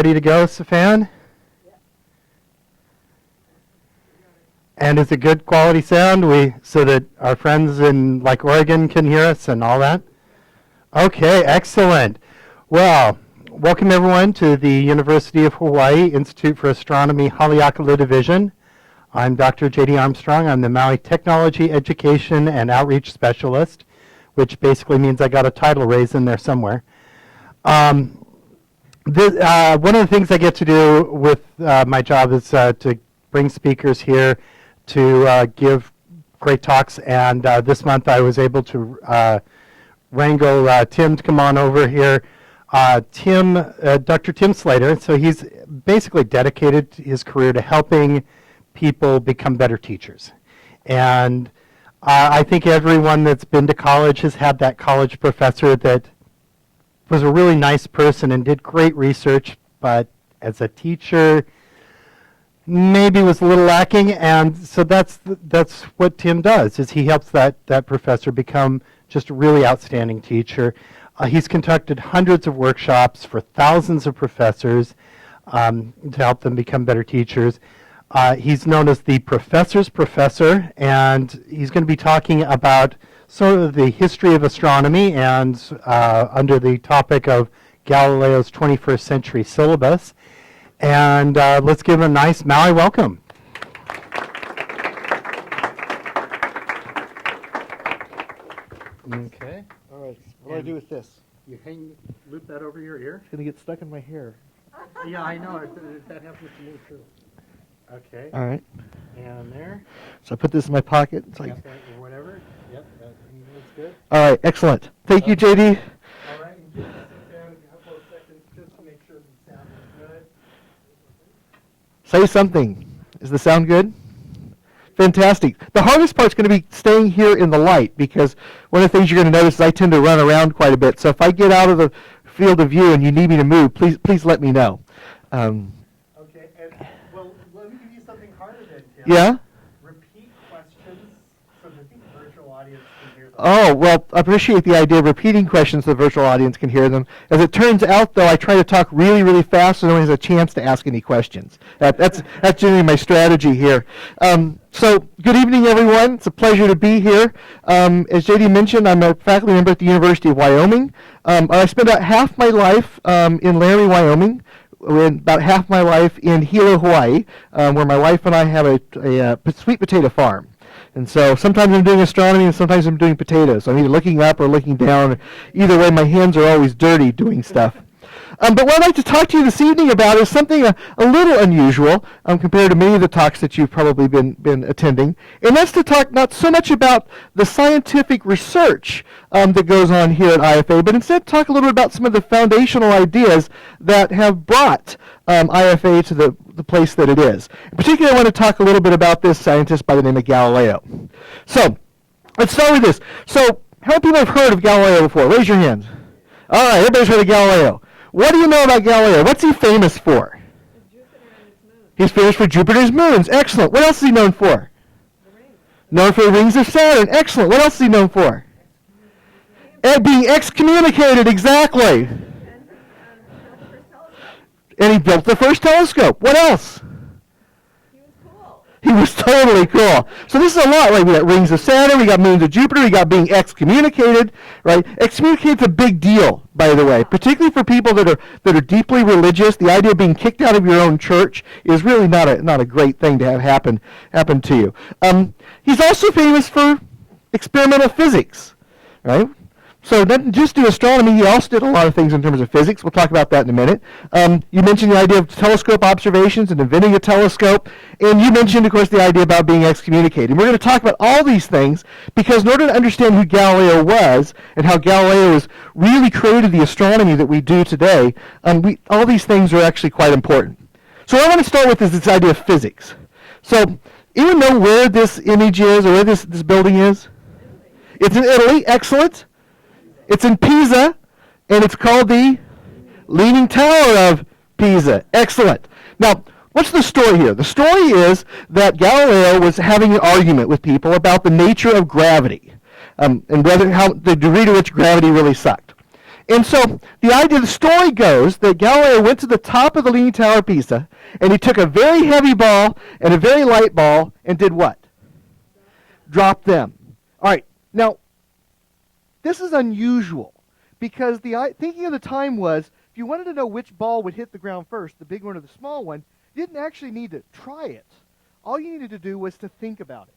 Ready to go, Safan? And is it good quality sound so that our friends in like Oregon can hear us and all that? Okay, excellent. Well, welcome everyone to the University of Hawaii Institute for Astronomy Haleakala Division. I'm Dr. J.D. Armstrong. I'm the Maui Technology Education and Outreach Specialist, which basically means I got a title raise in there somewhere. One of the things I get to do with my job is to bring speakers here to give great talks, and this month I was able to wrangle Tim to come on over here. Dr. Tim Slater, so he's basically dedicated his career to helping people become better teachers. And I think everyone that's been to college has had that college professor that was a really nice person and did great research, but as a teacher, maybe was a little lacking. And so that's what Tim does, is he helps that professor become just a really outstanding teacher. He's conducted hundreds of workshops for thousands of professors to help them become better teachers. He's known as the professor's professor, and he's going to be talking about sort of the history of astronomy and under the topic of Galileo's 21st century syllabus. And let's give him a nice Maui welcome. Okay. All right. What do I do with this? You loop that over your ear. It's going to get stuck in my hair. Yeah, I know. That happens to me too. Okay. All right. And there. So I put this in my pocket. It's like, or whatever. Yep, that's good. all right, excellent. Thank you, JD. All right, and just sit down a couple of seconds just to make sure the sound is good. Say something. Is the sound good? Fantastic. The hardest part's going to be staying here in the light, because one of the things you're going to notice is I tend to run around quite a bit. So if I get out of the field of view and you need me to move, please let me know. Okay, and well, let me give you something harder then, Tim. Yeah? Repeat questions so that the virtual audience can hear them. Oh, well, I appreciate the idea of repeating questions so the virtual audience can hear them. As it turns out, though, I try to talk really, really fast so no one has a chance to ask any questions. That's generally my strategy here. So, good evening, everyone. It's a pleasure to be here. As JD mentioned, I'm a faculty member at the University of Wyoming. I spent about half my life in Laramie, Wyoming, and about half my life in Hilo, Hawaii, where my wife and I have a sweet potato farm. And so sometimes I'm doing astronomy and sometimes I'm doing potatoes. So I'm either looking up or looking down. Either way, my hands are always dirty doing stuff. But what I'd like to talk to you this evening about is something a little unusual compared to many of the talks that you've probably been attending. And that's to talk not so much about the scientific research that goes on here at IFA, but instead talk a little bit about some of the foundational ideas that have brought IFA to the place that it is. In particular, I want to talk a little bit about this scientist by the name of Galileo. So, let's start with this. So, how many people have heard of Galileo before? Raise your hands. All right, everybody's heard of Galileo. What do you know about Galileo? What's he famous for? Jupiter and its moons. He's famous for Jupiter's moons. Excellent. What else is he known for? The rings. Known for the rings of Saturn. Excellent. What else is he known for? Being excommunicated. Exactly. And he built the first telescope. What else? He was cool. He was totally cool. So this is a lot, right? We got rings of Saturn, we got moons of Jupiter, we got being excommunicated, right? Excommunicate's a big deal, by the way, particularly for people that are deeply religious. The idea of being kicked out of your own church is really not a great thing to have happen to you. He's also famous for experimental physics, right? So doesn't just do astronomy, he also did a lot of things in terms of physics. We'll talk about that in a minute. You mentioned the idea of telescope observations and inventing a telescope. And you mentioned, of course, the idea about being excommunicated. And we're going to talk about all these things because in order to understand who Galileo was and how Galileo has really created the astronomy that we do today, all these things are actually quite important. So what I want to start with is this idea of physics. So anyone know where this image is or where this building is? It's in Italy. Excellent. It's in Pisa, and it's called the Leaning Tower of Pisa. Excellent. Now, what's the story here? The story is that Galileo was having an argument with people about the nature of gravity and how the degree to which gravity really sucked. And so the idea, the story goes that Galileo went to the top of the Leaning Tower of Pisa, and he took a very heavy ball and a very light ball and did what? Dropped them. All right, now, this is unusual because thinking of the time was, if you wanted to know which ball would hit the ground first, the big one or the small one, you didn't actually need to try it. All you needed to do was to think about it.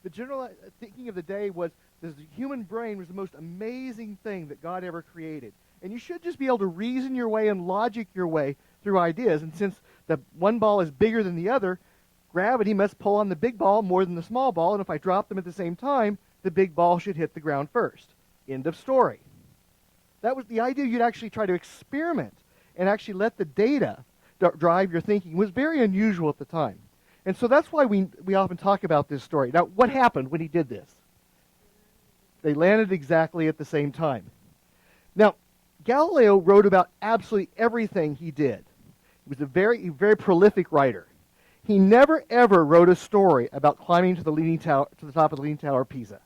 The general thinking of the day was the human brain was the most amazing thing that God ever created. And you should just be able to reason your way and logic your way through ideas. And since the one ball is bigger than the other, gravity must pull on the big ball more than the small ball. And if I drop them at the same time, the big ball should hit the ground first. End of story. That was the idea. You'd actually try to experiment and actually let the data drive your thinking. It was very unusual at the time. And so that's why we often talk about this story. Now, what happened when he did this? They landed exactly at the same time. Now, Galileo wrote about absolutely everything he did. He was a very, very prolific writer. He never, ever wrote a story about climbing to the top of the Leaning Tower of Pisa.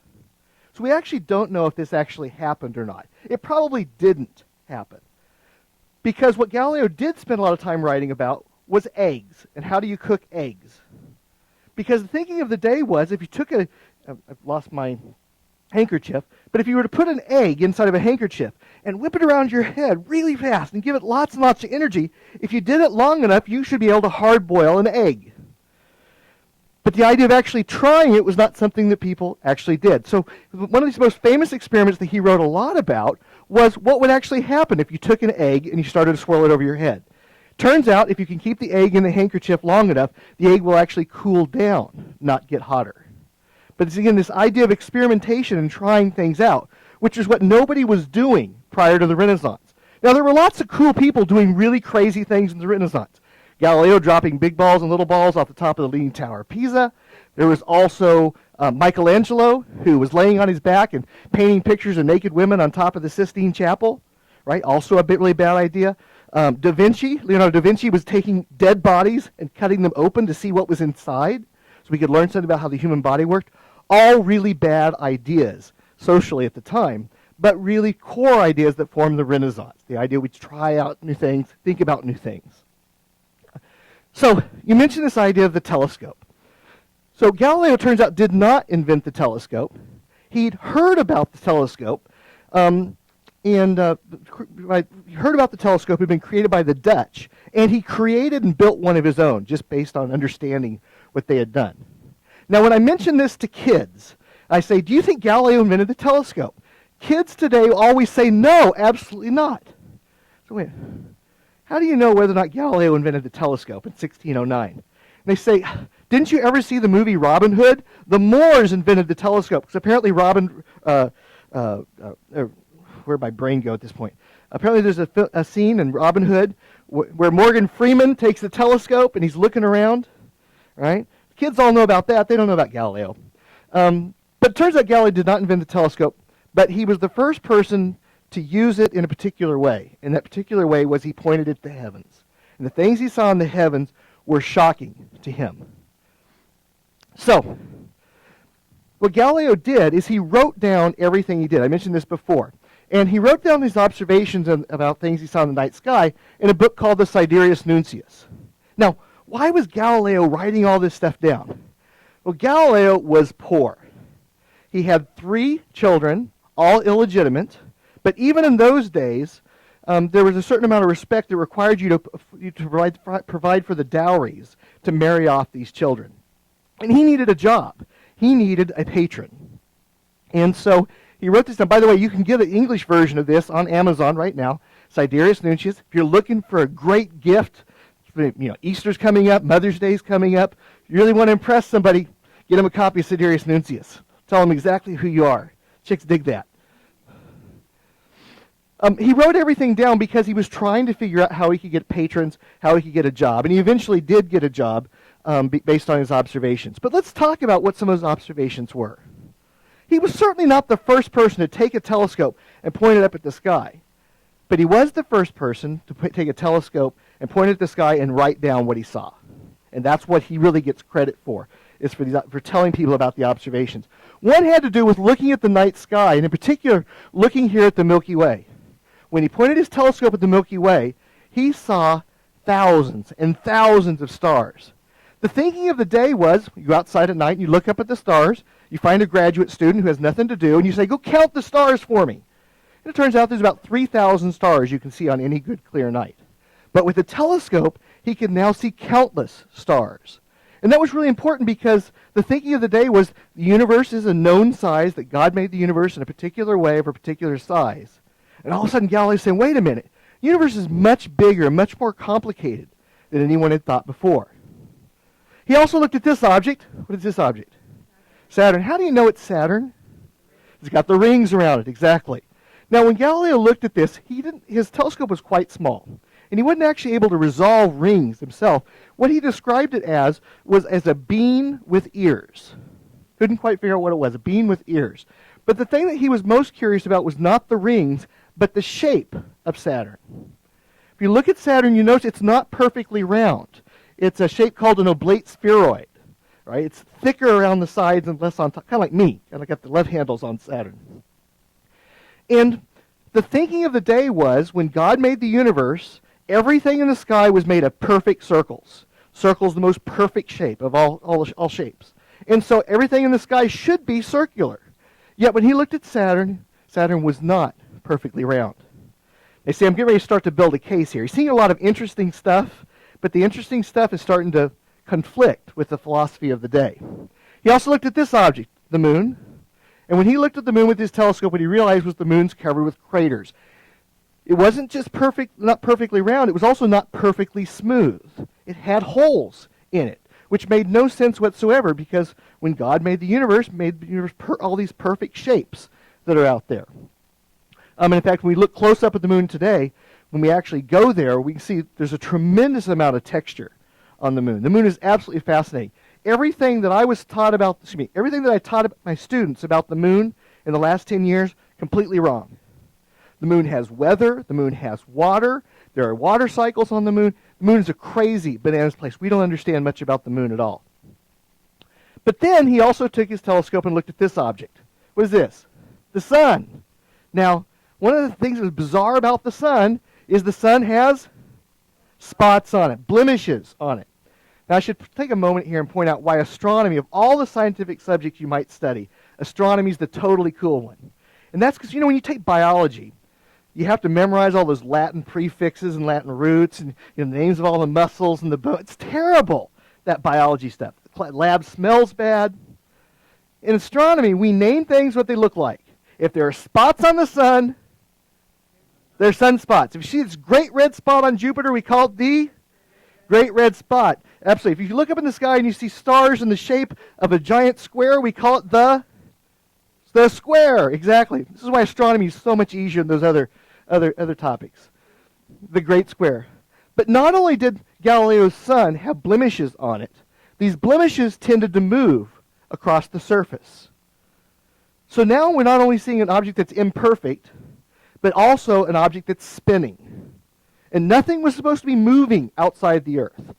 So we actually don't know if this actually happened or not. It probably didn't happen. Because what Galileo did spend a lot of time writing about was eggs, and how do you cook eggs. Because the thinking of the day was, if you took I've lost my handkerchief, but if you were to put an egg inside of a handkerchief and whip it around your head really fast and give it lots and lots of energy, if you did it long enough, you should be able to hard boil an egg. But the idea of actually trying it was not something that people actually did. So one of these most famous experiments that he wrote a lot about was what would actually happen if you took an egg and you started to swirl it over your head. Turns out if you can keep the egg in the handkerchief long enough, the egg will actually cool down, not get hotter. But it's again this idea of experimentation and trying things out, which is what nobody was doing prior to the Renaissance. Now there were lots of cool people doing really crazy things in the Renaissance. Galileo dropping big balls and little balls off the top of the Leaning Tower of Pisa. There was also Michelangelo, who was laying on his back and painting pictures of naked women on top of the Sistine Chapel, right? Also a really bad idea. Leonardo da Vinci was taking dead bodies and cutting them open to see what was inside so we could learn something about how the human body worked. All really bad ideas socially at the time, but really core ideas that formed the Renaissance. The idea we try out new things, think about new things. So you mentioned this idea of the telescope. So Galileo, turns out, did not invent the telescope. He'd heard about the telescope, and he heard about the telescope had been created by the Dutch, and he created and built one of his own, just based on understanding what they had done. Now, when I mention this to kids, I say, do you think Galileo invented the telescope? Kids today always say, no, absolutely not. So wait, how do you know whether or not Galileo invented the telescope in 1609? And they say, didn't you ever see the movie Robin Hood? The Moors invented the telescope, because apparently where'd my brain go at this point? Apparently there's a scene in Robin Hood where Morgan Freeman takes the telescope and he's looking around, right? Kids all know about that. They don't know about Galileo. But it turns out Galileo did not invent the telescope, but he was the first person to use it in a particular way. And that particular way was he pointed it to the heavens. And the things he saw in the heavens were shocking to him. So, what Galileo did is he wrote down everything he did. I mentioned this before. And he wrote down his observations about things he saw in the night sky in a book called the Sidereus Nuncius. Now, why was Galileo writing all this stuff down? Well, Galileo was poor. He had 3 children, all illegitimate, but even in those days, there was a certain amount of respect that required you to provide for the dowries to marry off these children. And he needed a job. He needed a patron. And so he wrote this down. By the way, you can get an English version of this on Amazon right now, Sidereus Nuncius. If you're looking for a great gift, Easter's coming up, Mother's Day's coming up, you really want to impress somebody, get them a copy of Sidereus Nuncius. Tell them exactly who you are. Chicks dig that. He wrote everything down because he was trying to figure out how he could get patrons, how he could get a job. And he eventually did get a job based on his observations. But let's talk about what some of his observations were. He was certainly not the first person to take a telescope and point it up at the sky. But he was the first person to take a telescope and point it at the sky and write down what he saw. And that's what he really gets credit for, is for telling people about the observations. One had to do with looking at the night sky, and in particular, looking here at the Milky Way. when he pointed his telescope at the Milky Way, he saw thousands and thousands of stars. The thinking of the day was, you go outside at night and you look up at the stars, you find a graduate student who has nothing to do, and you say, go count the stars for me. And it turns out there's about 3,000 stars you can see on any good clear night. But with the telescope, he could now see countless stars. And that was really important because the thinking of the day was the universe is a known size, that God made the universe in a particular way of a particular size. And all of a sudden Galileo's saying, wait a minute, the universe is much bigger, much more complicated than anyone had thought before. He also looked at this object. What is this object? Saturn. How do you know it's Saturn? It's got the rings around it, exactly. Now when Galileo looked at this, his telescope was quite small. And he wasn't actually able to resolve rings himself. What he described it as was as a bean with ears. Couldn't quite figure out what it was, a bean with ears. But the thing that he was most curious about was not the rings, but the shape of Saturn. If you look at Saturn, you notice it's not perfectly round. It's a shape called an oblate spheroid. Right? It's thicker around the sides and less on top, kind of like me. And I got the left handles on Saturn. And the thinking of the day was, when God made the universe, everything in the sky was made of perfect circles. Circles, the most perfect shape of all shapes. And so everything in the sky should be circular. Yet when he looked at Saturn, Saturn was not perfectly round. They say, I'm getting ready to start to build a case here. He's seeing a lot of interesting stuff, but the interesting stuff is starting to conflict with the philosophy of the day. He also looked at this object, the moon. And when he looked at the moon with his telescope, what he realized was the moon's covered with craters. It wasn't just not perfectly round, it was also not perfectly smooth. It had holes in it, which made no sense whatsoever, because when God made the universe all these perfect shapes that are out there. And in fact, when we look close up at the moon today, when we actually go there, we can see there's a tremendous amount of texture on the moon. The moon is absolutely fascinating. Everything that I taught my students about the moon in the last 10 years, completely wrong. The moon has weather. The moon has water. There are water cycles on the moon. The moon is a crazy bananas place. We don't understand much about the moon at all. But then he also took his telescope and looked at this object. What is this? The sun. Now, one of the things that was bizarre about the sun is the sun has spots on it, blemishes on it. Now, I should take a moment here and point out why astronomy, of all the scientific subjects you might study, astronomy is the totally cool one. And that's because, when you take biology, you have to memorize all those Latin prefixes and Latin roots and the names of all the muscles and the bones. It's terrible, that biology stuff. The lab smells bad. In astronomy, we name things what they look like. If there are spots on the sun, they're sunspots. If you see this great red spot on Jupiter, we call it the Great Red Spot. Absolutely. If you look up in the sky and you see stars in the shape of a giant square, we call it the square. Exactly. This is why astronomy is so much easier than those other topics. The Great Square. But not only did Galileo's sun have blemishes on it, these blemishes tended to move across the surface. So now we're not only seeing an object that's imperfect, but also an object that's spinning. And nothing was supposed to be moving outside the Earth.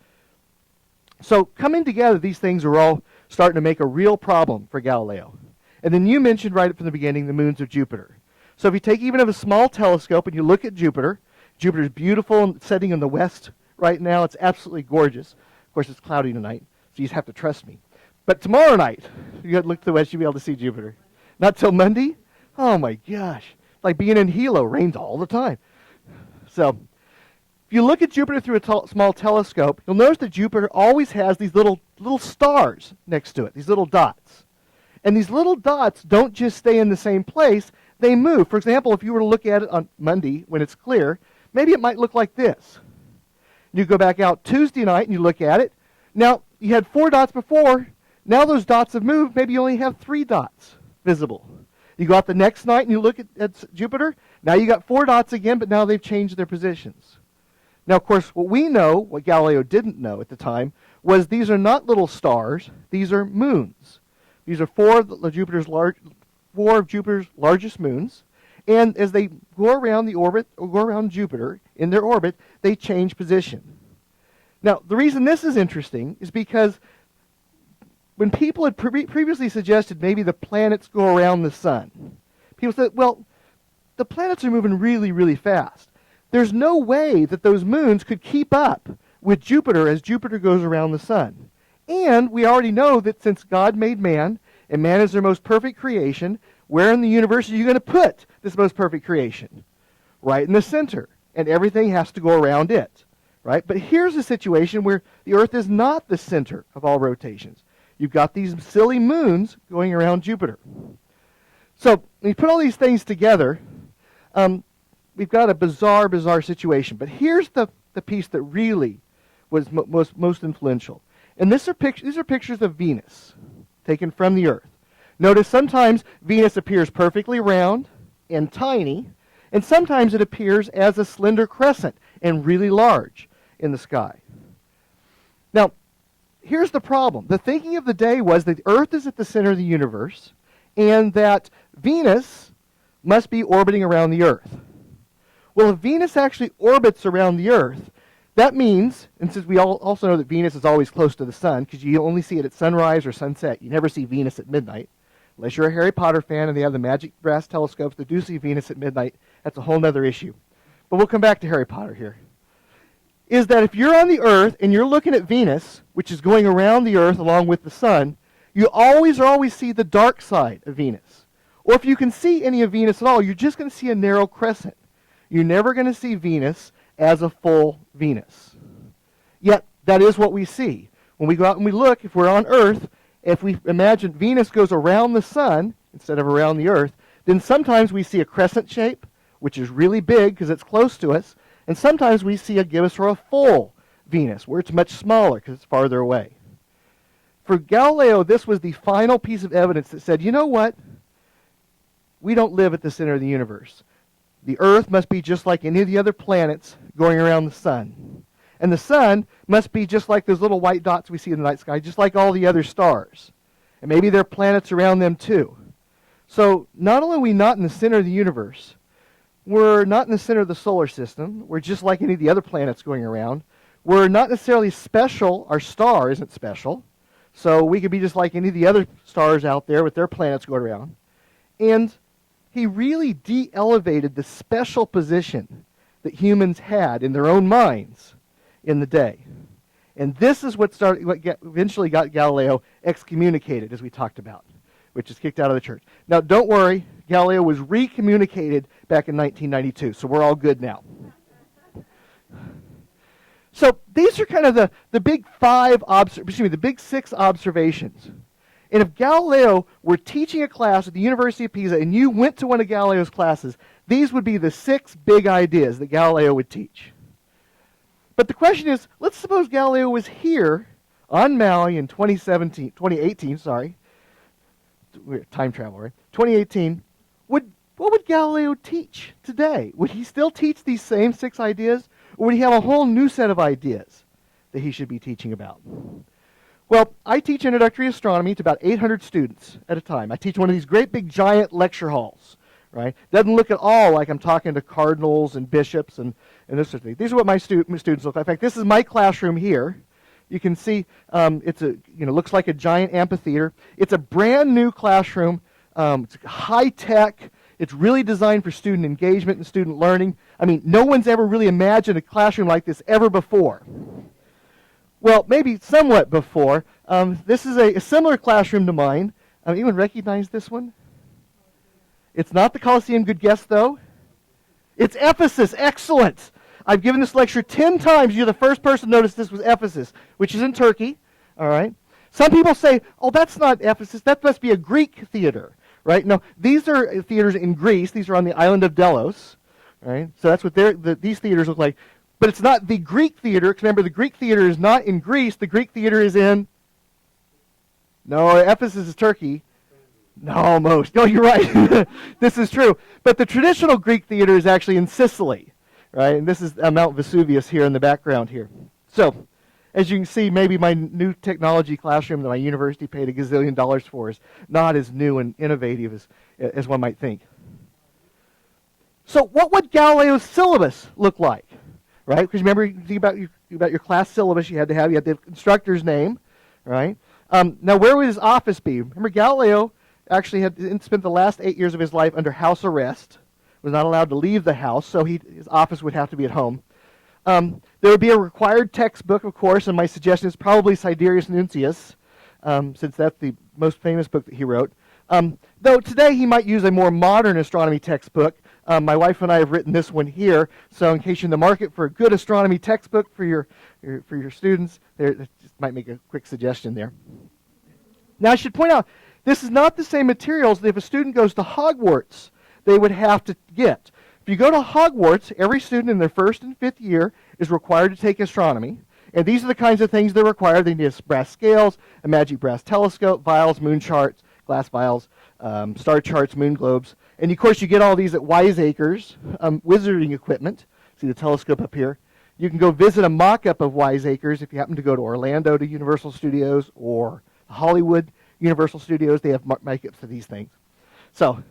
So coming together, these things are all starting to make a real problem for Galileo. And then you mentioned right from the beginning the moons of Jupiter. So if you take even a small telescope and you look at Jupiter, Jupiter's beautiful and setting in the west right now. It's absolutely gorgeous. Of course, it's cloudy tonight, so you just have to trust me. But tomorrow night, you got to look to the west, you'll be able to see Jupiter. Not till Monday? Oh my gosh. Like being in Hilo, rains all the time. So if you look at Jupiter through a small telescope, you'll notice that Jupiter always has these little stars next to it, these little dots. And these little dots don't just stay in the same place, they move. For example, if you were to look at it on Monday when it's clear, maybe it might look like this. You go back out Tuesday night and you look at it. Now, you had 4 dots before. Now those dots have moved. Maybe you only have 3 dots visible. You go out the next night and you look at Jupiter. Now you got 4 dots again, but now they've changed their positions. Now, of course, what we know, what Galileo didn't know at the time, was these are not little stars. These are moons. These are 4 of Jupiter's largest moons. And as they go around the orbit, or go around Jupiter in their orbit, they change position. Now, the reason this is interesting is because when people had previously suggested maybe the planets go around the sun, people said, well, the planets are moving really, really fast. There's no way that those moons could keep up with Jupiter as Jupiter goes around the sun. And we already know that since God made man, and man is their most perfect creation, where in the universe are you going to put this most perfect creation? Right in the center. And everything has to go around it. Right? But here's a situation where the Earth is not the center of all rotations. You've got these silly moons going around Jupiter. So when you put all these things together, we've got a bizarre, bizarre situation. But here's the piece that really was most influential. And these are pictures of Venus taken from the Earth. Notice sometimes Venus appears perfectly round and tiny, and sometimes it appears as a slender crescent and really large in the sky. Now, here's the problem. The thinking of the day was that the Earth is at the center of the universe, and that Venus must be orbiting around the Earth. Well, if Venus actually orbits around the Earth, that means, and since we also know that Venus is always close to the sun, because you only see it at sunrise or sunset, you never see Venus at midnight, unless you're a Harry Potter fan and they have the magic brass telescopes that do see Venus at midnight. That's a whole other issue. But we'll come back to Harry Potter here. Is that if you're on the Earth and you're looking at Venus, which is going around the Earth along with the sun, you always see the dark side of Venus. Or if you can see any of Venus at all, you're just going to see a narrow crescent. You're never going to see Venus as a full Venus. Yet, that is what we see. When we go out and we look, if we're on Earth, if we imagine Venus goes around the sun instead of around the Earth, then sometimes we see a crescent shape, which is really big because it's close to us, and sometimes we see give us a full Venus, where it's much smaller because it's farther away. For Galileo, this was the final piece of evidence that said, you know what? We don't live at the center of the universe. The Earth must be just like any of the other planets going around the sun. And the sun must be just like those little white dots we see in the night sky, just like all the other stars. And maybe there are planets around them too. So not only are we not in the center of the universe, we're not in the center of the solar system. We're just like any of the other planets going around. We're not necessarily special. Our star isn't special. So we could be just like any of the other stars out there with their planets going around. And he really de-elevated the special position that humans had in their own minds in the day. And this is what eventually got Galileo excommunicated, as we talked about, which is kicked out of the church. Now, don't worry, Galileo was recommunicated back in 1992, so we're all good now. So these are kind of the big the big six observations. And if Galileo were teaching a class at the University of Pisa and you went to one of Galileo's classes, these would be the 6 big ideas that Galileo would teach. But the question is, let's suppose Galileo was here on Maui in 2018, time travel, right? 2018, what would Galileo teach today? Would he still teach these same 6 ideas? Or would he have a whole new set of ideas that he should be teaching about? Well, I teach introductory astronomy to about 800 students at a time. I teach one of these great big giant lecture halls, right? Doesn't look at all like I'm talking to cardinals and bishops and this sort of thing. These are what my students look like. In fact, this is my classroom here. You can see looks like a giant amphitheater. It's a brand new classroom. It's high tech. It's really designed for student engagement and student learning. I mean, no one's ever really imagined a classroom like this ever before. Well, maybe somewhat before. This is a similar classroom to mine. Anyone recognize this one? It's not the Colosseum. Good guess, though. It's Ephesus. Excellent. I've given this lecture 10 times. You're the first person to notice this was Ephesus, which is in Turkey. All right. Some people say, oh, that's not Ephesus. That must be a Greek theater. Right? No, these are theaters in Greece. These are on the island of Delos. Right? So that's what these theaters look like. But it's not the Greek theater, because remember, the Greek theater is not in Greece. The Greek theater is in... No, Ephesus is Turkey. No, almost. No, you're right. This is true. But the traditional Greek theater is actually in Sicily, right? And this is Mount Vesuvius here in the background here. So, as you can see, maybe my new technology classroom that my university paid $1 gazillion for is not as new and innovative as one might think. So what would Galileo's syllabus look like? Right? Because remember, you think about your class syllabus you had the instructor's name, right? Now, where would his office be? Remember, Galileo actually had spent the last 8 years of his life under house arrest, was not allowed to leave the house, so his office would have to be at home. There would be a required textbook, of course, and my suggestion is probably Sidereus Nuncius, since that's the most famous book that he wrote. Though today he might use a more modern astronomy textbook. My wife and I have written this one here, so in case you're in the market for a good astronomy textbook for your students, that just might make a quick suggestion there. Now I should point out, this is not the same materials that if a student goes to Hogwarts, they would have to get. If you go to Hogwarts, every student in their first and fifth year is required to take astronomy. And these are the kinds of things they're required. They need brass scales, a magic brass telescope, vials, moon charts, glass vials, star charts, moon globes. And of course you get all these at Wiseacres, wizarding equipment. See the telescope up here. You can go visit a mock-up of Wiseacres if you happen to go to Orlando to Universal Studios or Hollywood Universal Studios. They have mock-ups of these things. So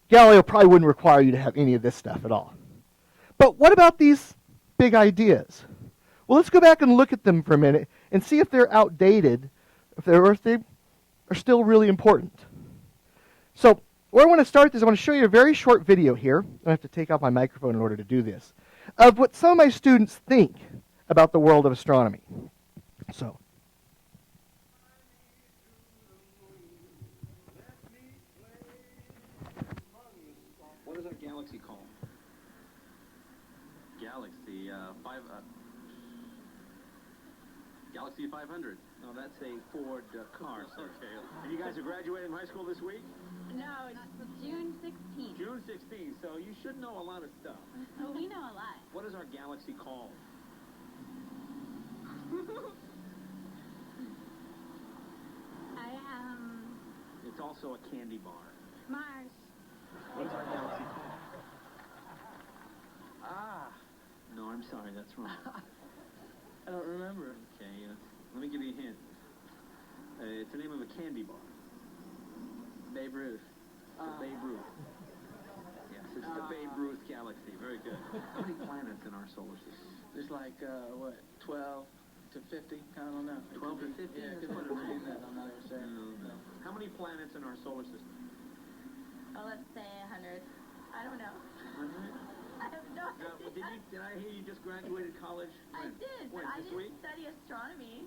Galileo probably wouldn't require you to have any of this stuff at all. But what about these big ideas? Well, let's go back and look at them for a minute and see if they're outdated, if they are still really important. So where I want to start is I want to show you a very short video here. I have to take off my microphone in order to do this, of what some of my students think about the world of astronomy. So. What is our galaxy called? Galaxy 500. No, that's a Ford car. Okay. And you guys are graduating high school this week? No, it's June 16th. June 16th, so you should know a lot of stuff. Oh, we know a lot. What is our galaxy called? It's also a candy bar. Mars. What is our galaxy called? No, I'm sorry, that's wrong. I don't remember. Okay, let me give you a hint. It's the name of a candy bar. Babe Ruth. Babe Ruth. Yes, it's the Babe Ruth galaxy. Very good. How many planets in our solar system? There's like, 12 to 50? I don't know. 12 to 50? Yeah, That's it could what be it is. that. I'm not even sure. No. How many planets in our solar system? Oh, let's say 100. I don't know. 100? I have no idea. Did I hear you just graduated college? I did, When, but I this didn't week? study astronomy.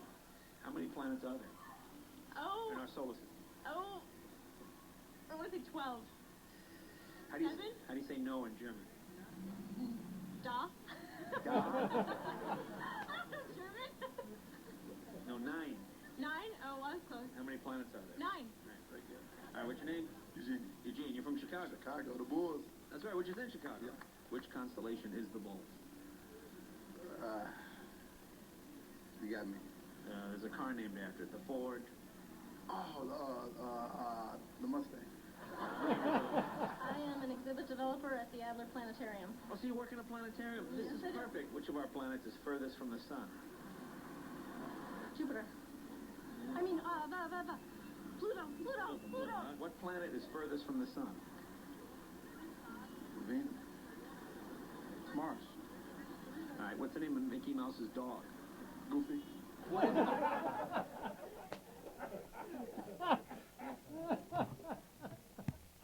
How many planets are there in our solar system? I want to say 12. How do you Seven? how do you say no in German? Da? Da. German? No, 9. 9? Oh, well, that's close. How many planets are there? 9. All right, very good. All right, what's your name? Eugene. Eugene, you're from Chicago. Chicago, the Bulls. That's right, which is in Chicago. Yeah. Which constellation is the Bull? You got me. There's a car named after it, the Ford. Oh, the Mustang. I am an exhibit developer at the Adler Planetarium. Oh, so you work in a planetarium. This Yes, is I do. perfect. Which of our planets is furthest from the sun? Jupiter. I mean, Pluto. What planet is furthest from the sun? Venus. Mars. All right, what's the name of Mickey Mouse's dog? Goofy.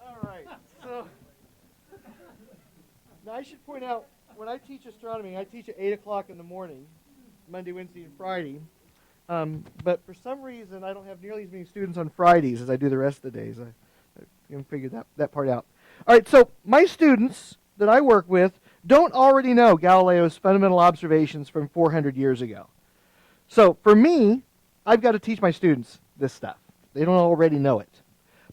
All right, so now I should point out, when I teach astronomy, I teach at 8 o'clock in the morning, Monday, Wednesday, and Friday. But for some reason, I don't have nearly as many students on Fridays as I do the rest of the days. I can figure that part out. All right, so my students that I work with don't already know Galileo's fundamental observations from 400 years ago. So for me, I've got to teach my students this stuff. They don't already know it.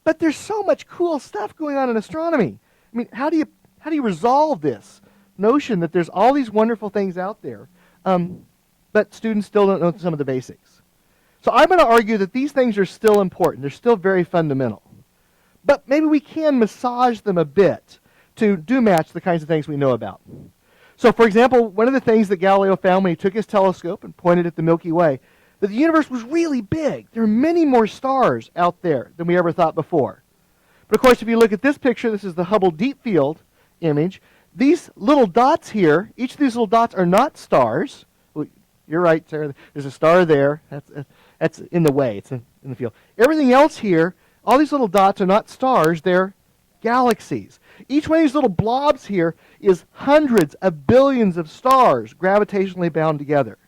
But there's so much cool stuff going on in astronomy. I mean, how do you resolve this notion that there's all these wonderful things out there, but students still don't know some of the basics? So I'm going to argue that these things are still important. They're still very fundamental. But maybe we can massage them a bit to do match the kinds of things we know about. So for example, one of the things that Galileo found when he took his telescope and pointed at the Milky Way, that the universe was really big. There are many more stars out there than we ever thought before. But of course, if you look at this picture, this is the Hubble Deep Field image. These little dots here, each of these little dots are not stars. Well, you're right, Sarah. There's a star there. That's in the way. It's in the field. Everything else here, all these little dots are not stars. They're galaxies. Each one of these little blobs here is hundreds of billions of stars gravitationally bound together.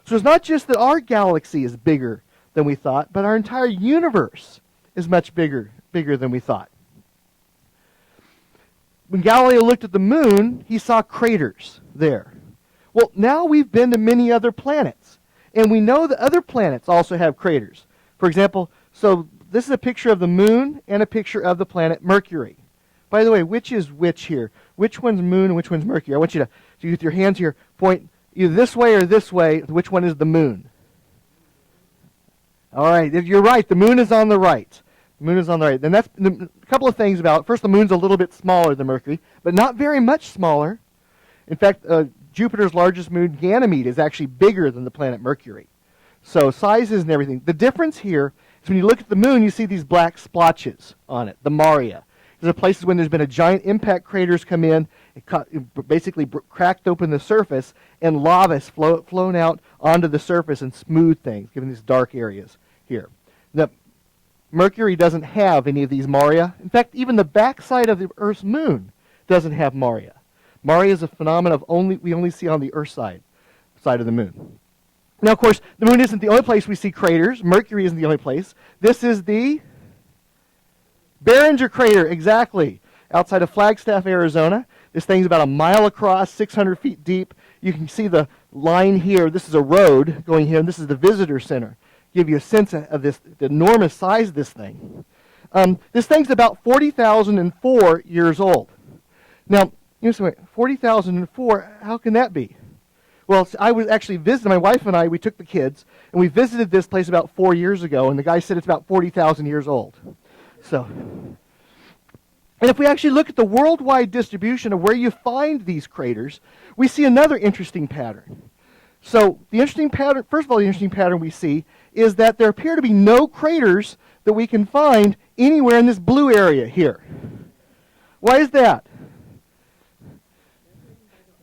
So it's not just that our galaxy is bigger than we thought, but our entire universe is much bigger than we thought. When Galileo looked at the moon, he saw craters there. Well, now we've been to many other planets, and we know that other planets also have craters. For example, so this is a picture of the moon and a picture of the planet Mercury. By the way, which is which here? Which one's moon and which one's Mercury? I want you to with your hands here, point either this way or this way. Which one is the moon? All right, you're right. The moon is on the right. The moon is on the right. Then that's a couple of things about it. First, the moon's a little bit smaller than Mercury, but not very much smaller. In fact, Jupiter's largest moon, Ganymede, is actually bigger than the planet Mercury. So sizes and everything. The difference here is when you look at the moon, you see these black splotches on it, the maria. These are places when there's been a giant impact craters come in, it basically cracked open the surface, and lava has flown out onto the surface and smoothed things, giving these dark areas here. The Mercury doesn't have any of these maria. In fact, even the backside of the Earth's moon doesn't have maria. Maria is a phenomenon we only see on the Earth side of the moon. Now, of course, the moon isn't the only place we see craters. Mercury isn't the only place. This is the Barringer crater, exactly, outside of Flagstaff, Arizona. This thing's about a mile across, 600 feet deep. You can see the line here. This is a road going here, and this is the visitor center. Give you a sense of the enormous size of this thing. This thing's about 40,004 years old. Now, you say, 40,004, how can that be? Well, I was actually visiting, my wife and I, we took the kids, and we visited this place about 4 years ago, and the guy said it's about 40,000 years old. So, and if we actually look at the worldwide distribution of where you find these craters, we see another interesting pattern. So, the interesting pattern, first of all, the interesting pattern we see is that there appear to be no craters that we can find anywhere in this blue area here. Why is that?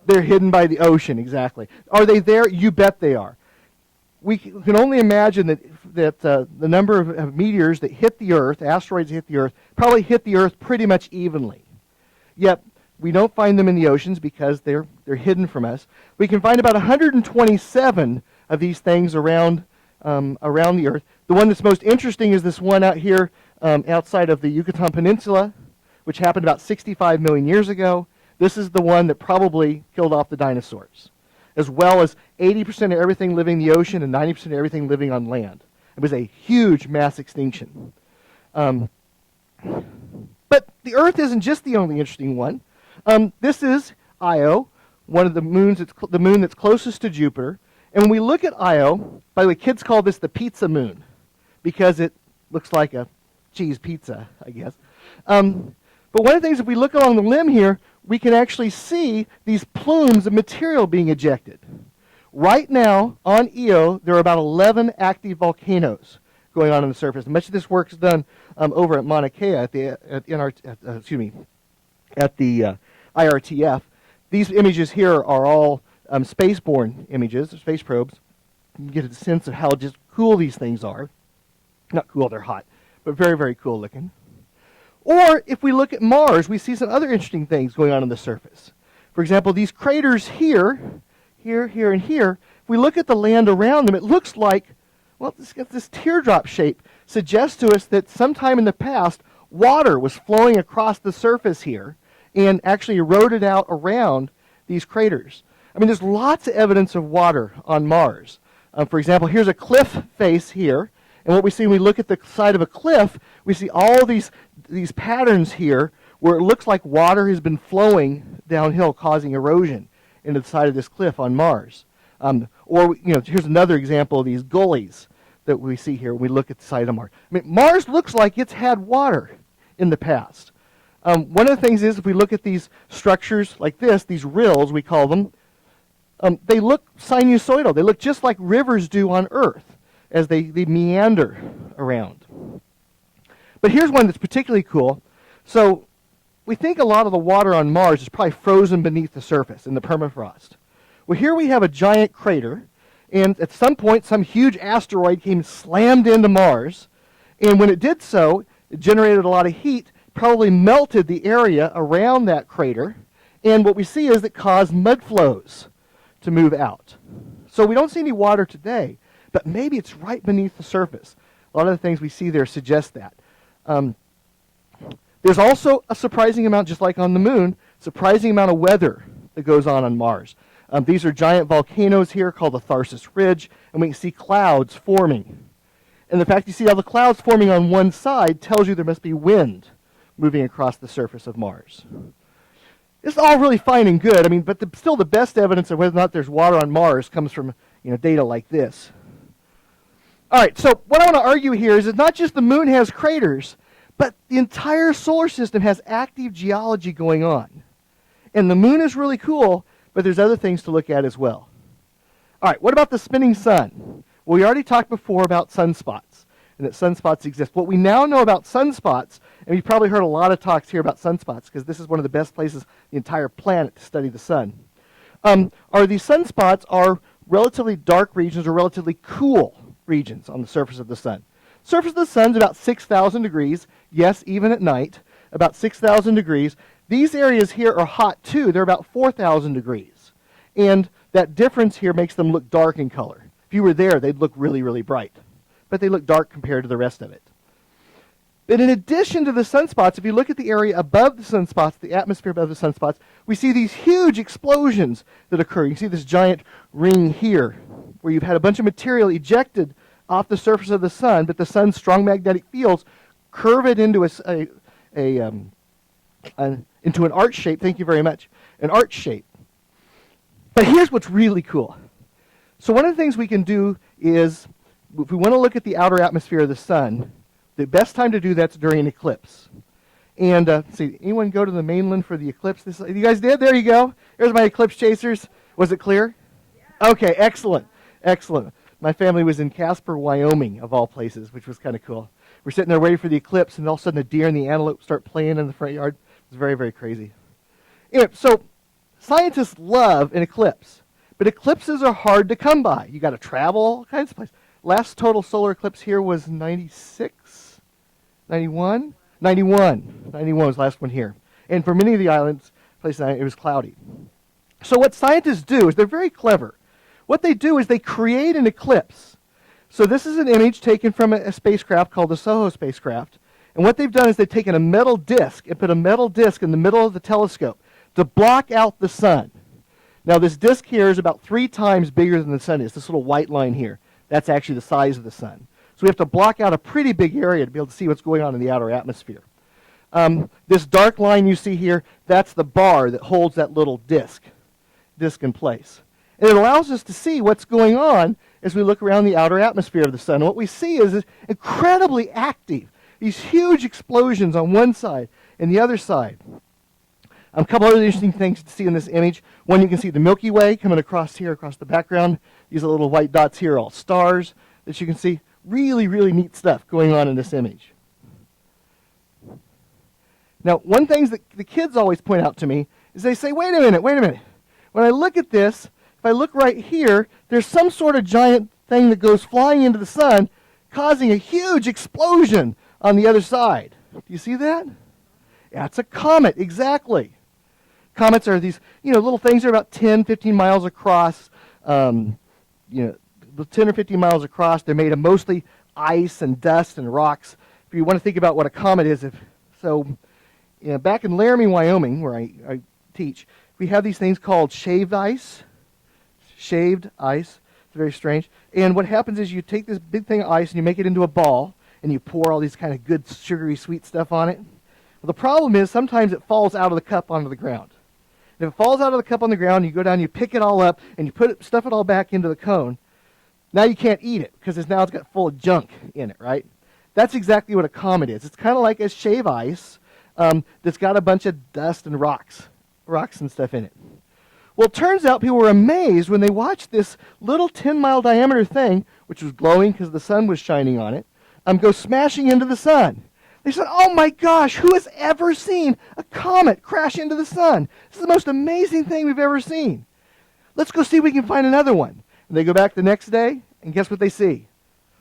They're hidden by the ocean, exactly. Are they there? You bet they are. We can only imagine that the number of meteors that hit the Earth, asteroids that hit the Earth, probably hit the Earth pretty much evenly. Yet, we don't find them in the oceans because they're hidden from us. We can find about 127 of these things around the Earth. The one that's most interesting is this one out here outside of the Yucatan Peninsula, which happened about 65 million years ago. This is the one that probably killed off the dinosaurs, as well as 80% of everything living in the ocean and 90% of everything living on land. It was a huge mass extinction. But the Earth isn't just the only interesting one. This is Io, one of the moons, the moon that's closest to Jupiter. And when we look at Io, by the way, kids call this the pizza moon because it looks like a cheese pizza, I guess. But one of the things, if we look along the limb here, we can actually see these plumes of material being ejected. Right now, on Io, there are about 11 active volcanoes going on the surface. Much of this work is done over at Mauna Kea at the IRTF. These images here are all spaceborne images, space probes. You get a sense of how just cool these things are. Not cool, they're hot, but very, very cool looking. Or if we look at Mars, we see some other interesting things going on the surface. For example, these craters here, and here, if we look at the land around them, it looks like, well, this teardrop shape suggests to us that sometime in the past, water was flowing across the surface here and actually eroded out around these craters. I mean, there's lots of evidence of water on Mars. For example, here's a cliff face here. And what we see when we look at the side of a cliff, we see all these patterns here where it looks like water has been flowing downhill, causing erosion into the side of this cliff on Mars. Or, here's another example of these gullies that we see here when we look at the side of Mars. I mean, Mars looks like it's had water in the past. One of the things is, if we look at these structures like this, these rills, we call them, they look sinusoidal. They look just like rivers do on Earth as they meander around. But here's one that's particularly cool. So we think a lot of the water on Mars is probably frozen beneath the surface in the permafrost. Well, here we have a giant crater, and at some point some huge asteroid came slammed into Mars, and when it did so, it generated a lot of heat, probably melted the area around that crater, and what we see is it caused mud flows to move out. So we don't see any water today, but maybe it's right beneath the surface. A lot of the things we see there suggest that. There's also a surprising amount, just like on the moon, surprising amount of weather that goes on Mars. These are giant volcanoes here called the Tharsis Ridge, and we can see clouds forming. And the fact you see all the clouds forming on one side tells you there must be wind moving across the surface of Mars. It's all really fine and good, but still the best evidence of whether or not there's water on Mars comes from data like this. All right, so what I want to argue here is that not just the moon has craters, but the entire solar system has active geology going on. And the moon is really cool, but there's other things to look at as well. All right, what about the spinning sun? Well, we already talked before about sunspots, and that sunspots exist. What we now know about sunspots, and you've probably heard a lot of talks here about sunspots, because this is one of the best places on the entire planet to study the sun, are these sunspots are relatively dark regions or relatively cool regions on the surface of the sun. Surface of the sun is about 6,000 degrees. Yes, even at night, about 6,000 degrees. These areas here are hot too. They're about 4,000 degrees. And that difference here makes them look dark in color. If you were there, they'd look really, really bright. But they look dark compared to the rest of it. But in addition to the sunspots, if you look at the area above the sunspots, the atmosphere above the sunspots, we see these huge explosions that occur. You can see this giant ring here, where you've had a bunch of material ejected off the surface of the sun, but the sun's strong magnetic fields curve it into into an arch shape. Thank you very much. An arch shape. But here's what's really cool. So one of the things we can do is, if we want to look at the outer atmosphere of the sun, the best time to do that's during an eclipse. And see, anyone go to the mainland for the eclipse? You guys did? There you go. There's my eclipse chasers. Was it clear? Yeah. Okay, excellent. Excellent. My family was in Casper, Wyoming, of all places, which was kind of cool. We're sitting there waiting for the eclipse, and all of a sudden the deer and the antelope start playing in the front yard. It was very, very crazy. Anyway, so scientists love an eclipse, but eclipses are hard to come by. You got to travel all kinds of places. Last total solar eclipse here was 96, 91? 91. 91 was the last one here. And for many of the islands, places, it was cloudy. So what scientists do is they're very clever. What they do is they create an eclipse. So this is an image taken from a spacecraft called the SOHO spacecraft. And what they've done is they've taken a metal disc and put a metal disc in the middle of the telescope to block out the sun. Now this disc here is about 3 times bigger than the sun is. This little white line here, that's actually the size of the sun. So we have to block out a pretty big area to be able to see what's going on in the outer atmosphere. This dark line you see here, that's the bar that holds that little disc in place. And it allows us to see what's going on as we look around the outer atmosphere of the sun. And what we see is incredibly active. These huge explosions on one side and the other side. A couple other interesting things to see in this image. One, you can see the Milky Way coming across here, across the background. These little white dots here are all stars that you can see. Really, really neat stuff going on in this image. Now, one thing that the kids always point out to me is they say, wait a minute. When I look at this, if I look right here, there's some sort of giant thing that goes flying into the sun, causing a huge explosion on the other side. Do you see that? Yeah, it's a comet, exactly. Comets are these, little things that are about 10, 15 miles across, 10 or 15 miles across. They're made of mostly ice and dust and rocks. If you want to think about what a comet is, back in Laramie, Wyoming, where I teach, we have these things called shaved ice. Shaved ice. It's very strange. And what happens is you take this big thing of ice and you make it into a ball, and you pour all these kind of good, sugary, sweet stuff on it. Well, the problem is sometimes it falls out of the cup onto the ground. And if it falls out of the cup on the ground, you go down, you pick it all up, and you stuff it all back into the cone. Now you can't eat it because it's got full of junk in it, right? That's exactly what a comet is. It's kind of like a shave ice that's got a bunch of dust and rocks and stuff in it. Well, it turns out people were amazed when they watched this little 10-mile diameter thing, which was glowing because the sun was shining on it, go smashing into the sun. They said, oh my gosh, who has ever seen a comet crash into the sun? This is the most amazing thing we've ever seen. Let's go see if we can find another one. And they go back the next day, and guess what they see?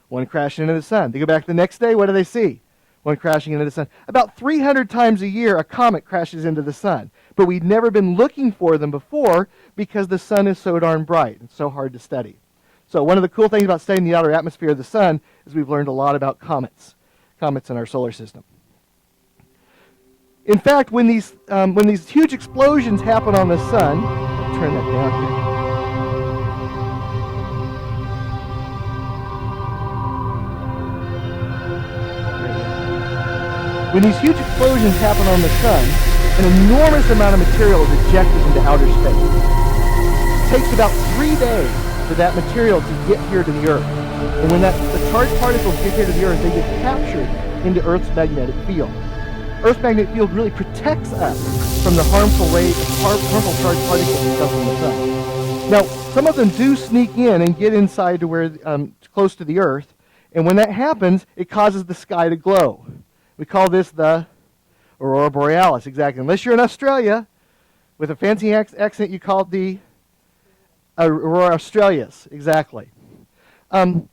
One crashing into the sun. They go back the next day, what do they see? one crashing into the sun. About 300 times a year, a comet crashes into the sun. But we'd never been looking for them before because the sun is so darn bright and so hard to study. So one of the cool things about studying the outer atmosphere of the sun is we've learned a lot about comets in our solar system. In fact, when these huge explosions happen on the sun, I'll turn that down here. When these huge explosions happen on the sun, an enormous amount of material is ejected into outer space. It takes about 3 days for that material to get here to the Earth. And when the charged particles get here to the Earth, they get captured into Earth's magnetic field. Earth's magnetic field really protects us from the harmful charged particles that come from the sun. Now, some of them do sneak in and get inside to where close to the Earth, and when that happens, it causes the sky to glow. We call this the Aurora Borealis, exactly. Unless you're in Australia, with a fancy accent, you call it the Aurora Australis, exactly. When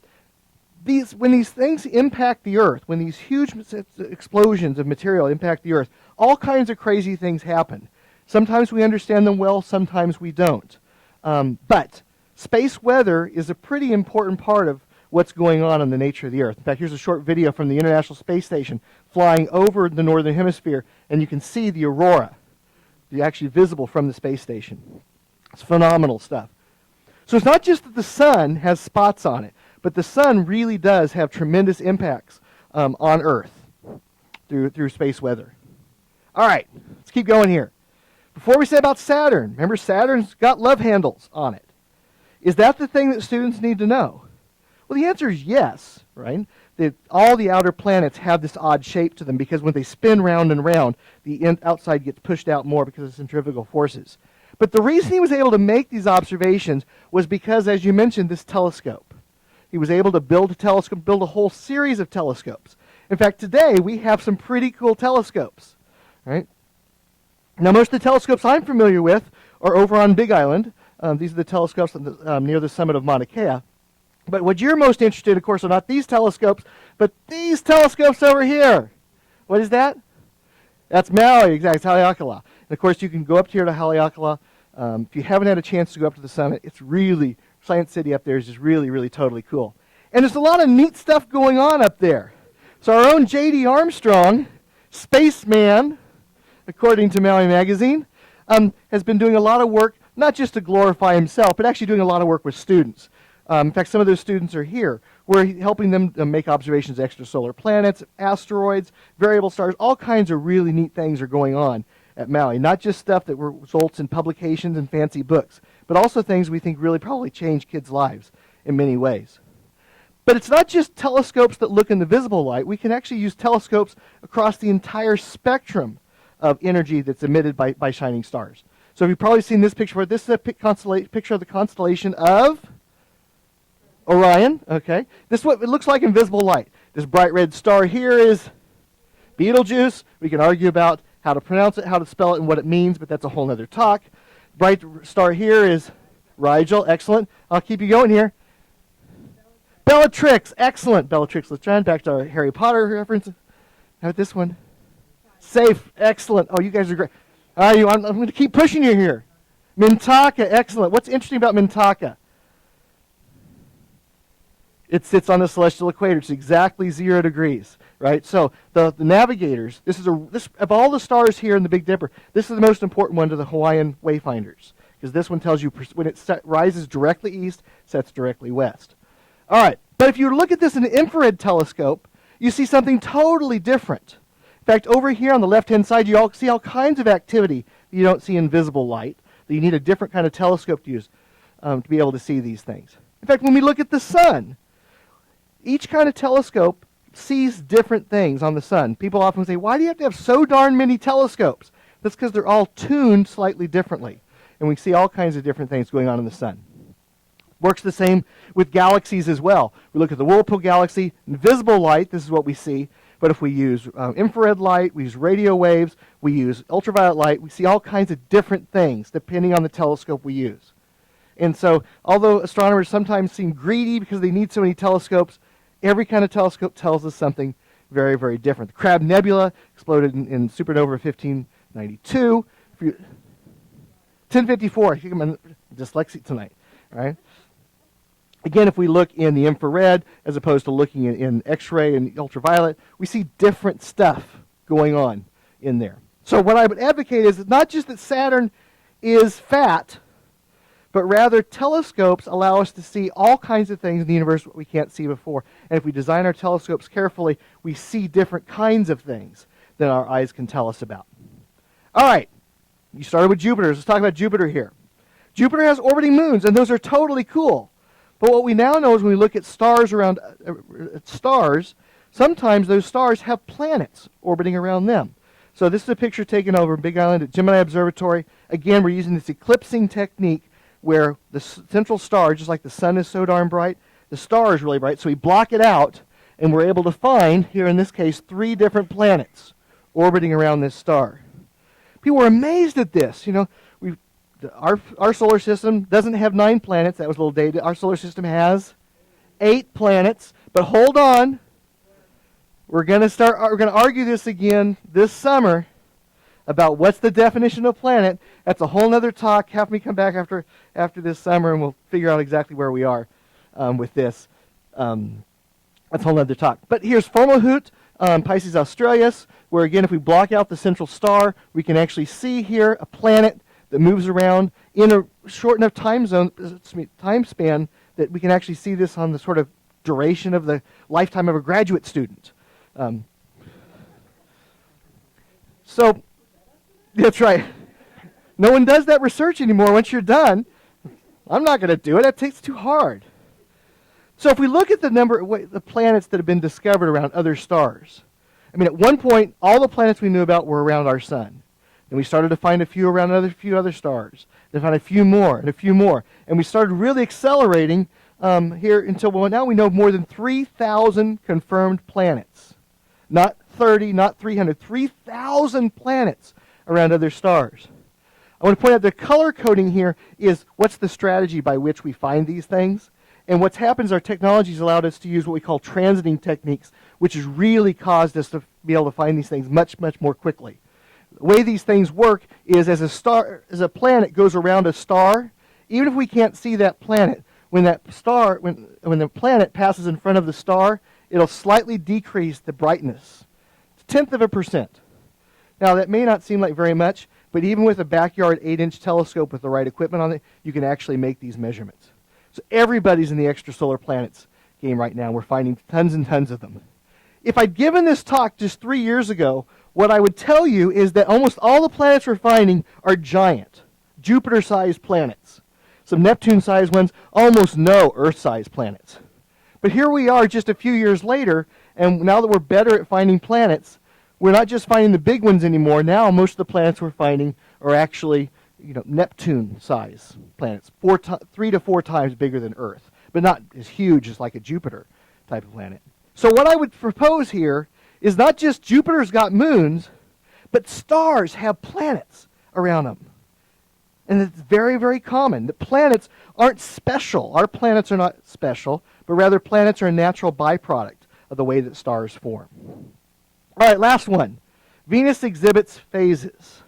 these things impact the Earth, when these huge explosions of material impact the Earth, all kinds of crazy things happen. Sometimes we understand them well, sometimes we don't. But space weather is a pretty important part of what's going on in the nature of the Earth. In fact, here's a short video from the International Space Station flying over the northern hemisphere, and you can see the aurora. It's actually visible from the space station. It's phenomenal stuff. So it's not just that the sun has spots on it, but the sun really does have tremendous impacts on Earth through space weather. All right, let's keep going here. Before we say about Saturn, remember Saturn's got love handles on it. Is that the thing that students need to know? Well, the answer is yes, right? All the outer planets have this odd shape to them because when they spin round and round, the outside gets pushed out more because of centrifugal forces. But the reason he was able to make these observations was because, as you mentioned, this telescope. He was able to build a telescope, build a whole series of telescopes. In fact, today we have some pretty cool telescopes, right? Now, most of the telescopes I'm familiar with are over on Big Island. These are the telescopes near the summit of Mauna Kea. But what you're most interested in, of course, are not these telescopes, but these telescopes over here. What is that? That's Maui, exactly. It's Haleakala. And, of course, you can go up here to Haleakala. If you haven't had a chance to go up to the summit, it's really, Science City up there is just really, really totally cool. And there's a lot of neat stuff going on up there. So our own J.D. Armstrong, spaceman, according to Maui Magazine, has been doing a lot of work, not just to glorify himself, but actually doing a lot of work with students. In fact, some of those students are here. We're helping them make observations of extrasolar planets, asteroids, variable stars. All kinds of really neat things are going on at Maui. Not just stuff that results in publications and fancy books, but also things we think really probably change kids' lives in many ways. But it's not just telescopes that look in the visible light. We can actually use telescopes across the entire spectrum of energy that's emitted by shining stars. So you've probably seen this picture. This is a picture of the constellation of Orion, okay. This is what it looks like in visible light. This bright red star here is Betelgeuse. We can argue about how to pronounce it, how to spell it, and what it means, but that's a whole other talk. Bright star here is Rigel, excellent. I'll keep you going here. Bellatrix, excellent. Bellatrix Lestrange, back to our Harry Potter reference. How about this one? Safe, excellent. Oh, you guys are great. I'm going to keep pushing you here. Mintaka, excellent. What's interesting about Mintaka? It sits on the celestial equator. It's exactly 0 degrees, right? So the navigators, this of all the stars here in the Big Dipper, this is the most important one to the Hawaiian wayfinders, because this one tells you when it rises directly east, sets directly west. All right, but if you look at this in an infrared telescope, you see something totally different. In fact, over here on the left-hand side, you all see all kinds of activity that you don't see in visible light, that you need a different kind of telescope to use to be able to see these things. In fact, when we look at the sun, each kind of telescope sees different things on the sun. People often say, why do you have to have so darn many telescopes? That's because they're all tuned slightly differently. And we see all kinds of different things going on in the sun. Works the same with galaxies as well. We look at the Whirlpool Galaxy, in visible light, this is what we see. But if we use infrared light, we use radio waves, we use ultraviolet light, we see all kinds of different things depending on the telescope we use. And so, although astronomers sometimes seem greedy because they need so many telescopes, every kind of telescope tells us something very, very different. The Crab Nebula exploded in supernova of 1592. 1054. I think I'm dyslexic tonight, right? Again, if we look in the infrared as opposed to looking in X-ray and ultraviolet, we see different stuff going on in there. So what I would advocate is not just that Saturn is fat, but rather telescopes allow us to see all kinds of things in the universe that we can't see before. And if we design our telescopes carefully, we see different kinds of things than our eyes can tell us about. All right, you started with Jupiter. Let's talk about Jupiter here. Jupiter has orbiting moons, and those are totally cool. But what we now know is when we look at stars around stars, sometimes those stars have planets orbiting around them. So this is a picture taken over Big Island at Gemini Observatory. Again, we're using this eclipsing technique where the central star, just like the sun is so darn bright, the star is really bright. So we block it out, and we're able to find, here in this case, 3 different planets orbiting around this star. People were amazed at this. You know, our solar system doesn't have 9 planets. That was a little dated. Our solar system has 8 planets. But hold on. We're going to argue this again this summer about what's the definition of planet. That's a whole other talk. Have me come back after this summer, and we'll figure out exactly where we are with this. That's a whole other talk. But here's Fomalhaut, Pisces Australis, where again, if we block out the central star, we can actually see here a planet that moves around in a short enough time span that we can actually see this on the sort of duration of the lifetime of a graduate student. So that's right. No one does that research anymore once you're done. I'm not going to do it. That takes too hard. So if we look at the number of the planets that have been discovered around other stars, I mean, at one point, all the planets we knew about were around our sun. And we started to find a few around a few other stars. Then found a few more and a few more. And we started really accelerating here until now we know more than 3,000 confirmed planets. Not 30, not 300, 3,000 planets around other stars. I want to point out the color coding here is what's the strategy by which we find these things. And what's happened is our technology has allowed us to use what we call transiting techniques, which has really caused us to be able to find these things much, much more quickly. The way these things work is as a planet goes around a star, even if we can't see that planet, when the planet passes in front of the star, it'll slightly decrease the brightness. It's 0.1%. Now, that may not seem like very much, but even with a backyard 8-inch telescope with the right equipment on it, you can actually make these measurements. So everybody's in the extrasolar planets game right now. We're finding tons and tons of them. If I'd given this talk just 3 years ago, what I would tell you is that almost all the planets we're finding are giant, Jupiter-sized planets. Some Neptune-sized ones, almost no Earth-sized planets. But here we are just a few years later, and now that we're better at finding planets, we're not just finding the big ones anymore. Now most of the planets we're finding are actually Neptune-sized planets, 3 to 4 times bigger than Earth, but not as huge as like a Jupiter type of planet. So what I would propose here is not just Jupiter's got moons, but stars have planets around them. And it's very, very common. The planets aren't special. Our planets are not special, but rather planets are a natural byproduct of the way that stars form. All right, last one. Venus exhibits phases.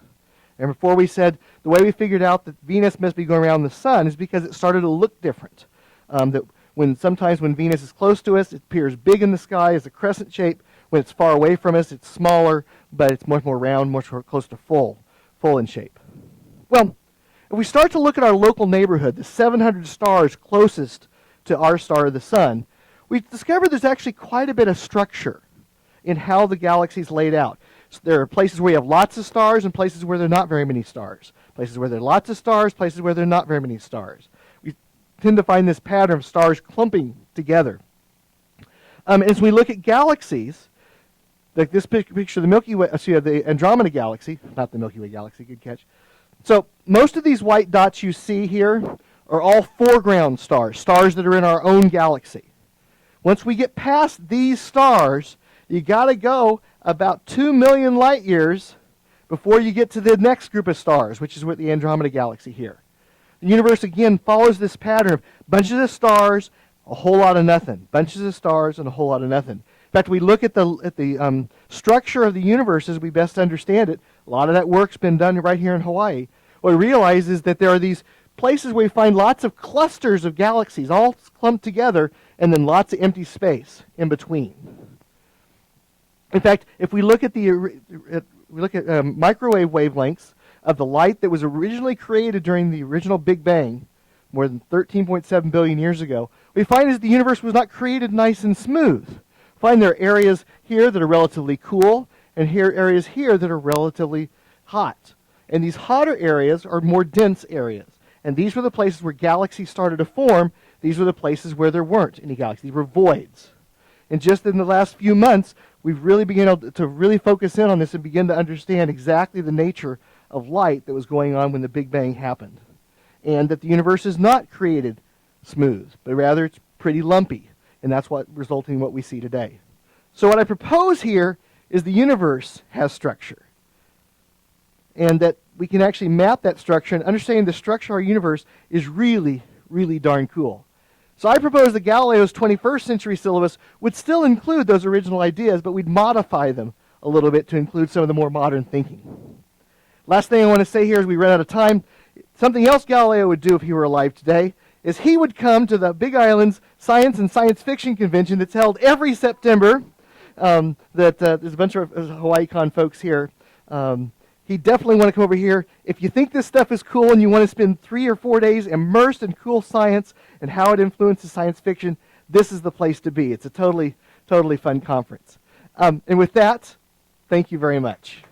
And before we said the way we figured out that Venus must be going around the sun is because it started to look different. That sometimes when Venus is close to us, it appears big in the sky as a crescent shape. When it's far away from us, it's smaller, but it's much more round, much more close to full in shape. Well, if we start to look at our local neighborhood, the 700 stars closest to our star, the sun, we've discovered there's actually quite a bit of structure in how the galaxy is laid out. So there are places where you have lots of stars and places where there are not very many stars. Places where there are lots of stars, places where there are not very many stars. We tend to find this pattern of stars clumping together. As we look at galaxies, like this picture of the Milky Way, the Andromeda Galaxy, not the Milky Way Galaxy, good catch. So most of these white dots you see here are all foreground stars, stars that are in our own galaxy. Once we get past these stars, you got to go about 2 million light years before you get to the next group of stars, which is with the Andromeda Galaxy here. The universe, again, follows this pattern of bunches of stars, a whole lot of nothing. Bunches of stars and a whole lot of nothing. fact, we look at the structure of the universe as we best understand it. A lot of that work's been done right here in Hawaii. What we realize is that there are these places where we find lots of clusters of galaxies all clumped together, and then lots of empty space in between. In fact, if we look at microwave wavelengths of the light that was originally created during the original Big Bang, more than 13.7 billion years ago, we find is the universe was not created nice and smooth. We find there are areas here that are relatively cool, and areas here that are relatively hot. And these hotter areas are more dense areas. And these were the places where galaxies started to form. These were the places where there weren't any galaxies. These were voids. And just in the last few months, we've really begun to really focus in on this and begin to understand exactly the nature of light that was going on when the Big Bang happened. And that the universe is not created smooth, but rather it's pretty lumpy. And that's what resulting in what we see today. So what I propose here is the universe has structure. And that we can actually map that structure, and understanding the structure of our universe is really, really darn cool. So I propose that Galileo's 21st century syllabus would still include those original ideas, but we'd modify them a little bit to include some of the more modern thinking. Last thing I want to say here as we run out of time, something else Galileo would do if he were alive today is he would come to the Big Island's Science and Science Fiction Convention that's held every September. There's a bunch of HawaiiCon folks here. He definitely want to come over here. If you think this stuff is cool and you want to spend 3 or 4 days immersed in cool science and how it influences science fiction, this is the place to be. It's a totally, totally fun conference. And with that, thank you very much.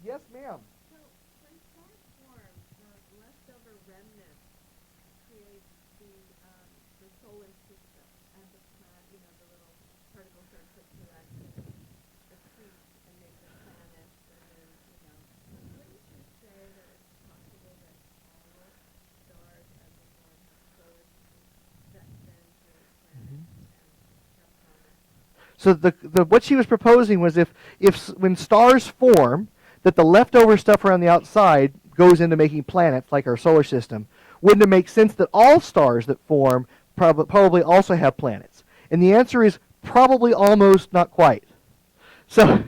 Yes, ma'am. So when stars form, the leftover remnants create the solar system and the planet, the little particles are put to accrete and make the planets and then, wouldn't you say that it's possible that all stars as we know have solar systems that then create planets and stuff on it? So what she was proposing was if when stars form, that the leftover stuff around the outside goes into making planets like our solar system, wouldn't it make sense that all stars that form probably also have planets? And the answer is probably almost not quite. So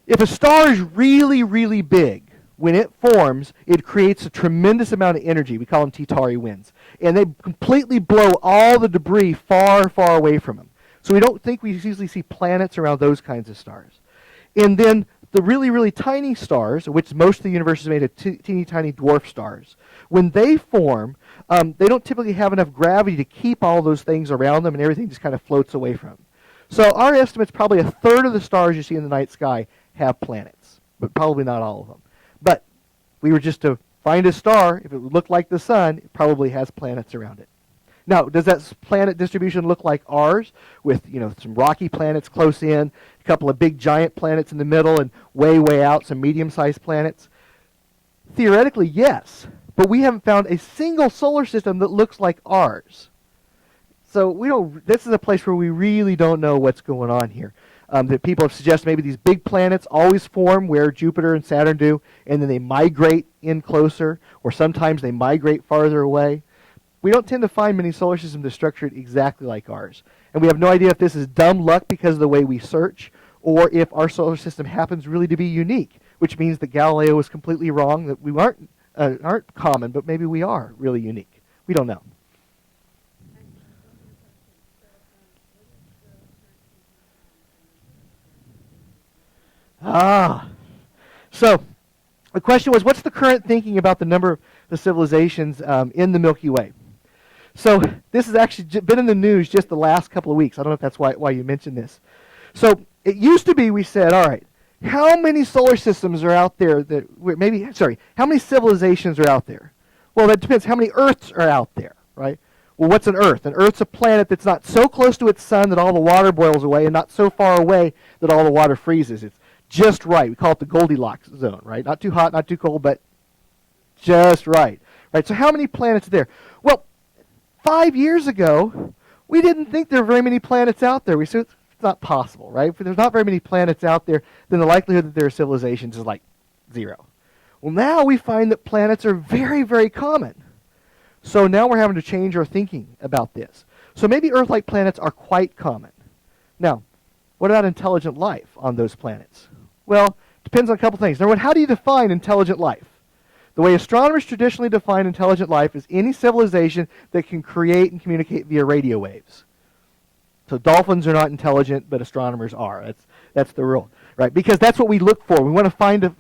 if a star is really, really big, when it forms, it creates a tremendous amount of energy. We call them T-Tauri winds. And they completely blow all the debris far, far away from them. So we don't think we usually see planets around those kinds of stars. And then the really, really tiny stars, which most of the universe is made of teeny tiny dwarf stars, when they form, they don't typically have enough gravity to keep all those things around them, and everything just kind of floats away from them. So our estimate's probably a third of the stars you see in the night sky have planets, but probably not all of them. But if we were just to find a star, if it would look like the sun, it probably has planets around it. Now, does that planet distribution look like ours, with some rocky planets close in, a couple of big giant planets in the middle, and way, way out some medium-sized planets? Theoretically, yes, but we haven't found a single solar system that looks like ours. So this is a place where we really don't know what's going on here. That people have suggested maybe these big planets always form where Jupiter and Saturn do, and then they migrate in closer, or sometimes they migrate farther away. We don't tend to find many solar systems that are structured exactly like ours. And we have no idea if this is dumb luck because of the way we search, or if our solar system happens really to be unique, which means that Galileo was completely wrong, that we aren't common, but maybe we are really unique. We don't know. So the question was, what's the current thinking about the number of the civilizations in the Milky Way? So this has actually been in the news just the last couple of weeks. I don't know if that's why you mentioned this. So it used to be we said, all right, how many solar systems are out there how many civilizations are out there? Well, that depends. How many Earths are out there, right? Well, what's an Earth? An Earth's a planet that's not so close to its sun that all the water boils away, and not so far away that all the water freezes. It's just right. We call it the Goldilocks zone, right? Not too hot, not too cold, but just right. Right? So how many planets are there? Well, 5 years ago, we didn't think there were very many planets out there. We said it's not possible, right? If there's not very many planets out there, then the likelihood that there are civilizations is like 0. Well, now we find that planets are very, very common. So now we're having to change our thinking about this. So maybe Earth-like planets are quite common. Now, what about intelligent life on those planets? Well, depends on a couple things. Number one, how do you define intelligent life? The way astronomers traditionally define intelligent life is any civilization that can create and communicate via radio waves. So dolphins are not intelligent, but astronomers are. That's the rule, right? Because that's what we look for. We want to find a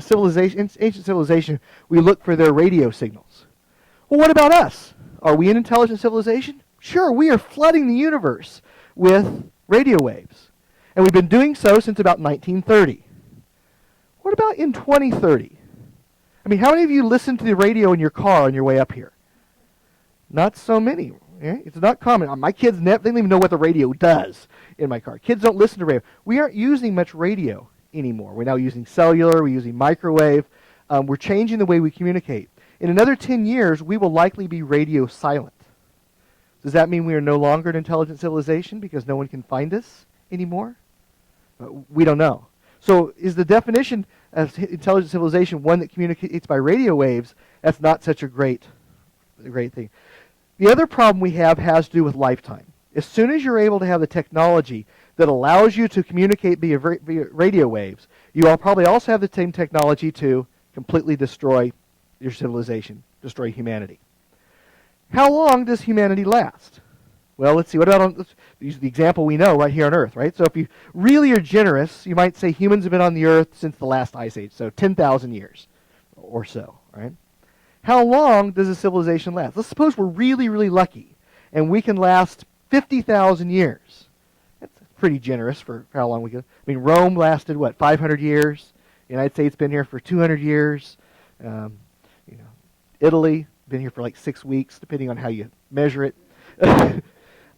civilization, ancient civilization. We look for their radio signals. Well, what about us? Are we an intelligent civilization? Sure, we are flooding the universe with radio waves. And we've been doing so since about 1930. What about in 2030? I mean, how many of you listen to the radio in your car on your way up here? Not so many. It's not common. My kids, they don't even know what the radio does in my car. Kids don't listen to radio. We aren't using much radio anymore. We're now using cellular. We're using microwave. We're changing the way we communicate. In another 10 years, we will likely be radio silent. Does that mean we are no longer an intelligent civilization because no one can find us anymore? We don't know. So is the definition of intelligent civilization one that communicates by radio waves? That's not such a great thing. The other problem we have has to do with lifetime. As soon as you're able to have the technology that allows you to communicate via radio waves, you will probably also have the same technology to completely destroy your civilization, destroy humanity. How long does humanity last? Well, let's see. What about let's use the example we know right here on Earth, right? So if you really are generous, you might say humans have been on the Earth since the last ice age, so 10,000 years or so, right? How long does a civilization last? Let's suppose we're really, really lucky, and we can last 50,000 years. That's pretty generous for how long we can. I mean, Rome lasted, 500 years? The United States been here for 200 years. Italy, been here for like 6 weeks, depending on how you measure it.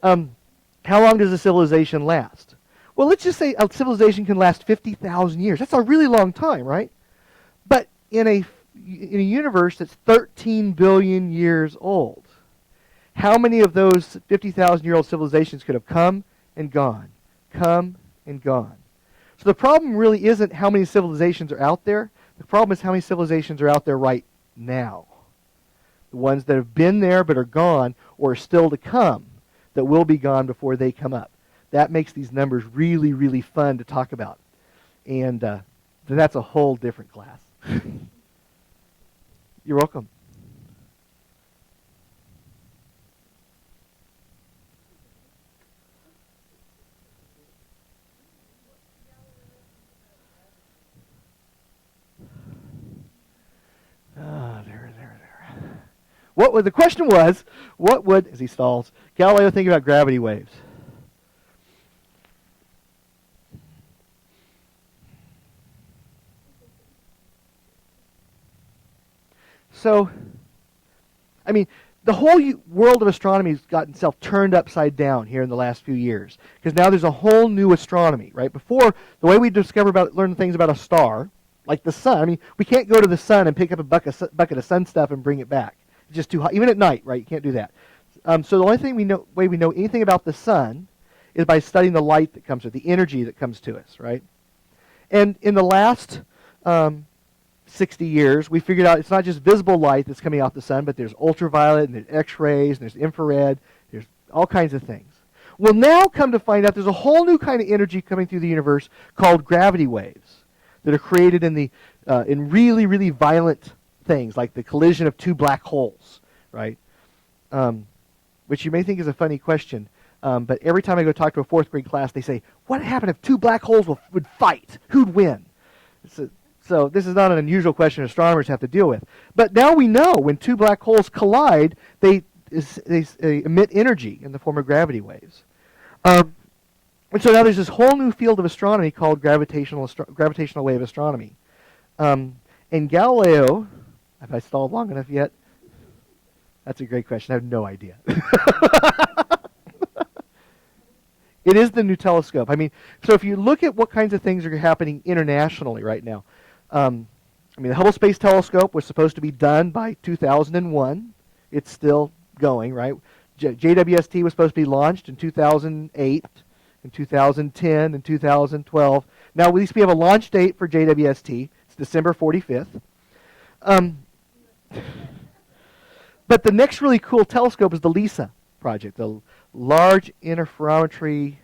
How long does a civilization last? Well, let's just say a civilization can last 50,000 years. That's a really long time, right? But in a universe that's 13 billion years old, how many of those 50,000-year-old civilizations could have come and gone? Come and gone. So the problem really isn't how many civilizations are out there. The problem is how many civilizations are out there right now. The ones that have been there but are gone or are still to come that will be gone before they come up. That makes these numbers really, really fun to talk about. And that's a whole different class. You're welcome. The question was, what would, as he stalls, Galileo think about gravity waves? So, I mean, the whole world of astronomy has gotten itself turned upside down here in the last few years. Because now there's a whole new astronomy, right? Before, the way we learn things about a star, like the sun, I mean, we can't go to the sun and pick up a bucket of sun stuff and bring it back. It's just too hot. Even at night, right? You can't do that. So the only way we know anything about the sun is by studying the light that comes to it, the energy that comes to us, right? And in the last 60 years, we figured out it's not just visible light that's coming off the sun, but there's ultraviolet, and there's X-rays, and there's infrared, there's all kinds of things. Well, now come to find out there's a whole new kind of energy coming through the universe called gravity waves that are created in really, really violent things, like the collision of two black holes, right? Which you may think is a funny question, but every time I go talk to a 4th grade class, they say, what would happen if two black holes would fight? Who'd win? So this is not an unusual question astronomers have to deal with. But now we know when two black holes collide, they emit energy in the form of gravity waves. And so now there's this whole new field of astronomy called gravitational wave astronomy. And Galileo, have I stalled long enough yet? That's a great question. I have no idea. It is the new telescope. I mean, so if you look at what kinds of things are happening internationally right now, the Hubble Space Telescope was supposed to be done by 2001. It's still going, right? JWST was supposed to be launched in 2008, in 2010, and 2012. Now, at least we have a launch date for JWST. It's December 45th. But the next really cool telescope is the LISA project, the Large Interferometry.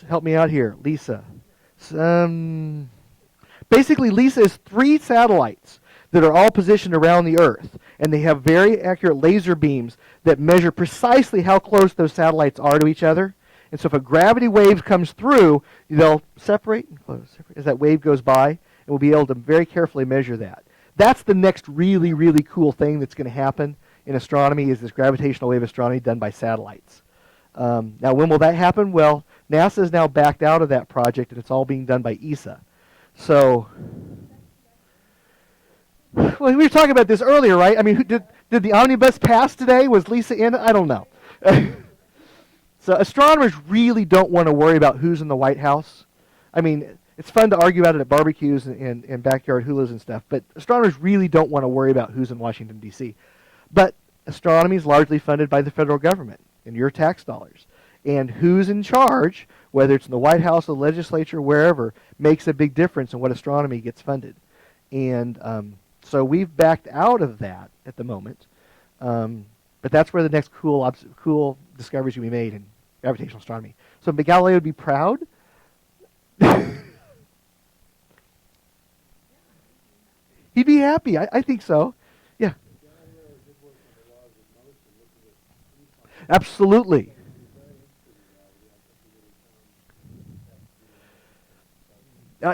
Help me out here, LISA. Basically, LISA is 3 satellites that are all positioned around the Earth, and they have very accurate laser beams that measure precisely how close those satellites are to each other. And so if a gravity wave comes through, they'll separate and close as that wave goes by, and we'll be able to very carefully measure that. That's the next really, really cool thing that's going to happen in astronomy is this gravitational wave astronomy done by satellites. Now, when will that happen? Well, NASA has now backed out of that project, and it's all being done by ESA. So, well, we were talking about this earlier, right? I mean, did the omnibus pass today? Was Lisa in it? I don't know. So astronomers really don't want to worry about who's in the White House. I mean, it's fun to argue about it at barbecues and backyard hulas and stuff, but astronomers really don't want to worry about who's in Washington, D.C. But astronomy is largely funded by the federal government and your tax dollars. And who's in charge, whether it's in the White House, the legislature, wherever, makes a big difference in what astronomy gets funded. And so we've backed out of that at the moment. But that's where the next cool discoveries will be made in gravitational astronomy. So Galileo would be proud. He'd be happy. I think so. Yeah. Absolutely.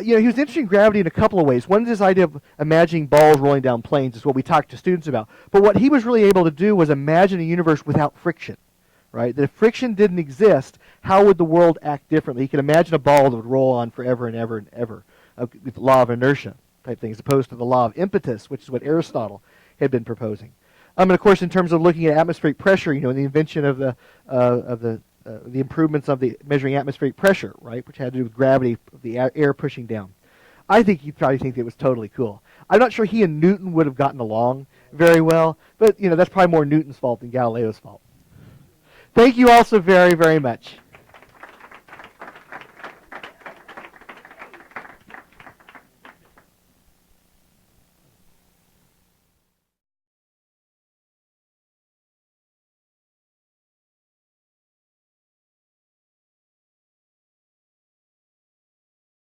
He was interested in gravity in a couple of ways. One is this idea of imagining balls rolling down planes is what we talked to students about. But what he was really able to do was imagine a universe without friction, right? That if friction didn't exist, how would the world act differently? He could imagine a ball that would roll on forever and ever and ever with the law of inertia type thing, as opposed to the law of impetus, which is what Aristotle had been proposing. And of course, in terms of looking at atmospheric pressure, and the invention of the improvements of the measuring atmospheric pressure, right, which had to do with gravity of the air pushing down. I think he'd probably think it was totally cool. I'm not sure he and Newton would have gotten along very well, but that's probably more Newton's fault than Galileo's fault. Thank you all so very, very much.